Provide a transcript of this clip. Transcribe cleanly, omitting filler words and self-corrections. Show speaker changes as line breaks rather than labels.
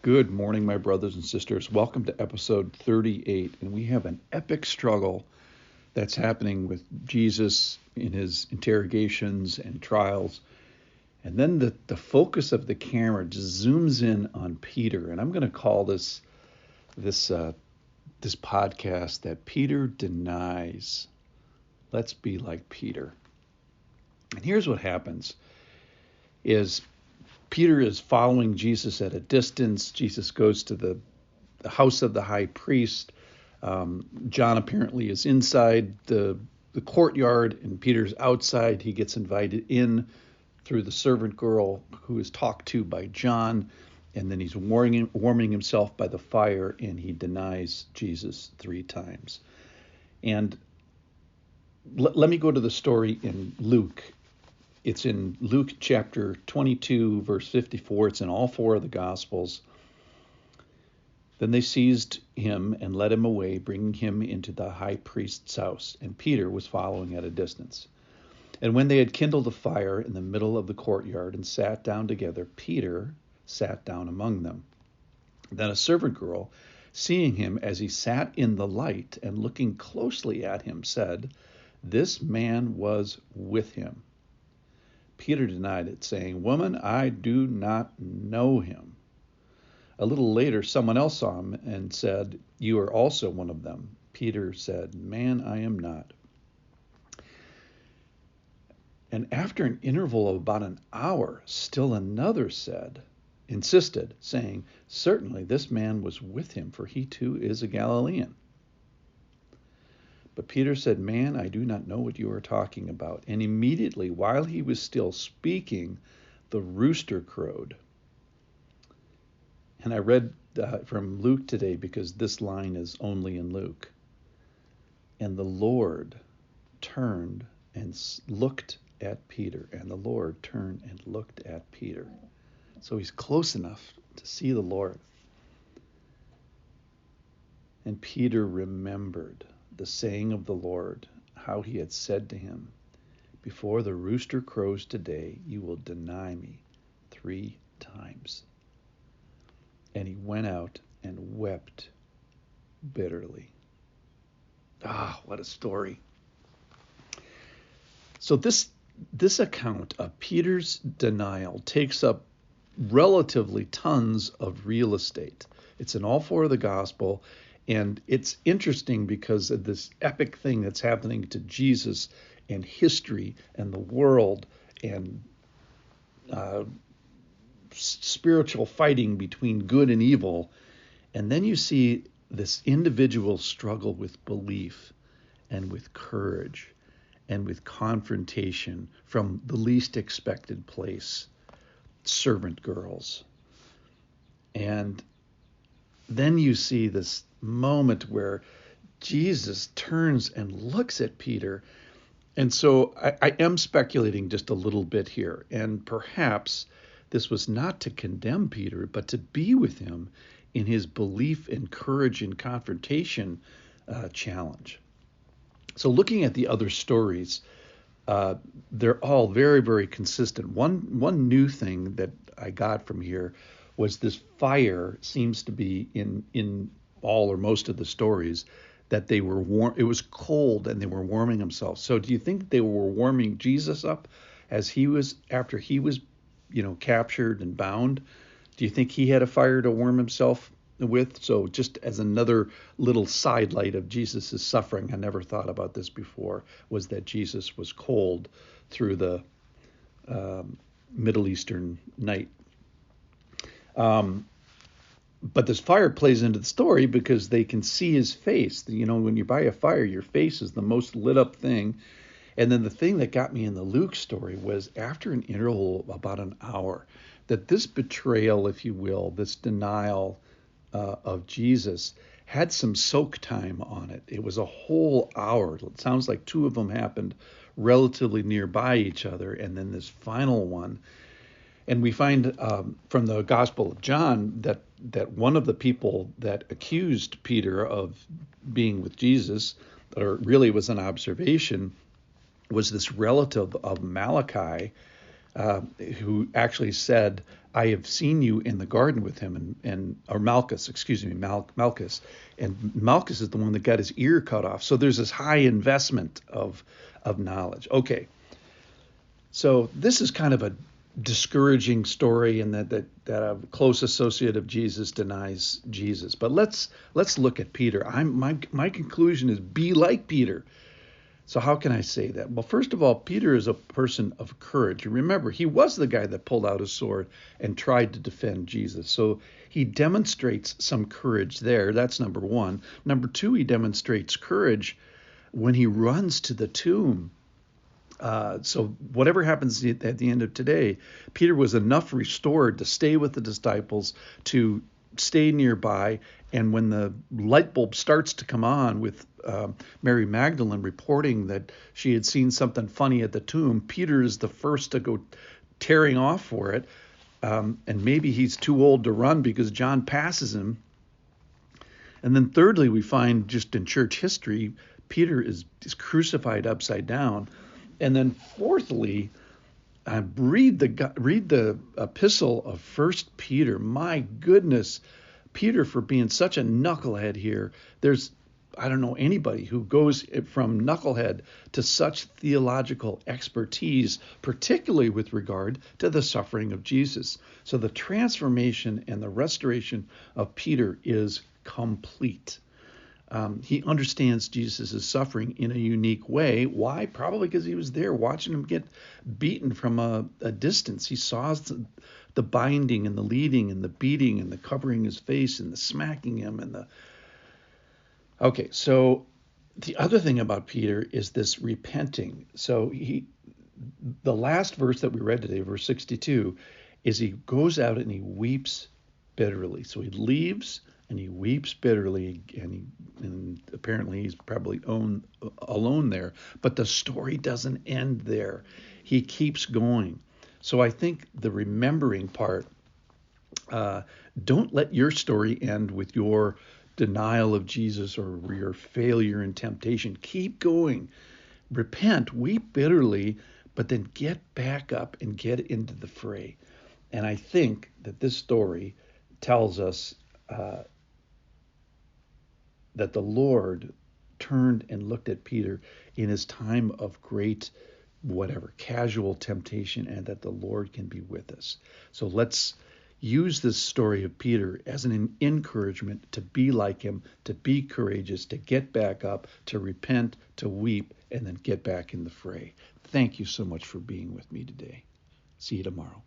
Good morning, my brothers and sisters. Welcome to episode 38. And we have an epic struggle that's happening with Jesus in his interrogations and trials. And then the focus of the camera just zooms in on Peter. And I'm going to call this podcast that Peter Denies. Let's be like Peter. And here's what happens is Peter is following Jesus at a distance. Jesus goes to the house of the high priest. John apparently is inside the courtyard, and Peter's outside. He gets invited in through the servant girl who is talked to by John, and then he's warming himself by the fire, and he denies Jesus 3 times. And let me go to the story in Luke. It's in Luke chapter 22, verse 54. It's in all 4 of the Gospels. Then they seized him and led him away, bringing him into the high priest's house. And Peter was following at a distance. And when they had kindled a fire in the middle of the courtyard and sat down together, Peter sat down among them. Then a servant girl, seeing him as he sat in the light and looking closely at him, said, "This man was with him." Peter denied it, saying, "Woman, I do not know him." A little later, someone else saw him and said, "You are also one of them." Peter said, "Man, I am not." And after an interval of about an hour, still another insisted, saying, "Certainly this man was with him, for he too is a Galilean." But Peter said, "Man, I do not know what you are talking about." And immediately, while he was still speaking, the rooster crowed. And I read from Luke today because this line is only in Luke. And the Lord turned and looked at Peter. And the Lord turned and looked at Peter. So he's close enough to see the Lord. And Peter remembered the saying of the Lord, how he had said to him, "Before the rooster crows today, you will deny me 3 times." And he went out and wept bitterly. What a story. So this account of Peter's denial takes up relatively tons of real estate. It's in all 4 of the gospel. And it's interesting because of this epic thing that's happening to Jesus and history and the world and spiritual fighting between good and evil. And then you see this individual struggle with belief and with courage and with confrontation from the least expected place, servant girls. And then you see this moment where Jesus turns and looks at Peter. And so I am speculating just a little bit here. And perhaps this was not to condemn Peter, but to be with him in his belief and courage and confrontation challenge. So looking at the other stories, they're all very, very consistent. One new thing that I got from here was this fire seems to be in all or most of the stories that they were warm. It was cold and they were warming themselves. So do you think they were warming Jesus up after he was, captured and bound? Do you think he had a fire to warm himself with? So just as another little sidelight of Jesus's suffering, I never thought about this before, was that Jesus was cold through the Middle Eastern night. But this fire plays into the story because they can see his face. When you're by a fire, your face is the most lit up thing. And then the thing that got me in the Luke story was after an interval of about an hour, that this betrayal, if you will, this denial of Jesus had some soak time on it. It was a whole hour. It sounds like 2 of them happened relatively nearby each other. And then this final one. And we find from the Gospel of John that one of the people that accused Peter of being with Jesus, or really was an observation, was this relative of Malachi who actually said, I have seen you in the garden with him, or Malchus, excuse me, Malchus. And Malchus is the one that got his ear cut off. So there's this high investment of knowledge. Okay, so this is kind of a discouraging story in that a close associate of Jesus denies Jesus. But let's look at Peter. My conclusion is be like Peter. So how can I say that? Well, first of all, Peter is a person of courage. Remember, he was the guy that pulled out his sword and tried to defend Jesus. So he demonstrates some courage there. That's number one. Number two, he demonstrates courage when he runs to the tomb. So whatever happens at the end of today, Peter was enough restored to stay with the disciples, to stay nearby. And when the light bulb starts to come on with Mary Magdalene reporting that she had seen something funny at the tomb, Peter is the first to go tearing off for it. And maybe he's too old to run because John passes him. And then thirdly, we find just in church history, Peter is crucified upside down. And then fourthly, read the epistle of 1 Peter. My goodness, Peter, for being such a knucklehead here. I don't know anybody who goes from knucklehead to such theological expertise, particularly with regard to the suffering of Jesus. So the transformation and the restoration of Peter is complete. He understands Jesus' suffering in a unique way. Why? Probably because he was there watching him get beaten from a distance. He saw the binding and the leading and the beating and the covering his face and the smacking him Okay, so the other thing about Peter is this repenting. So the last verse that we read today, verse 62, is he goes out and he weeps bitterly. So he leaves and he weeps bitterly, and apparently he's probably alone there. But the story doesn't end there. He keeps going. So I think the remembering part, don't let your story end with your denial of Jesus or your failure in temptation. Keep going. Repent, weep bitterly, but then get back up and get into the fray. And I think that this story tells us that the Lord turned and looked at Peter in his time of great, casual temptation, and that the Lord can be with us. So let's use this story of Peter as an encouragement to be like him, to be courageous, to get back up, to repent, to weep, and then get back in the fray. Thank you so much for being with me today. See you tomorrow.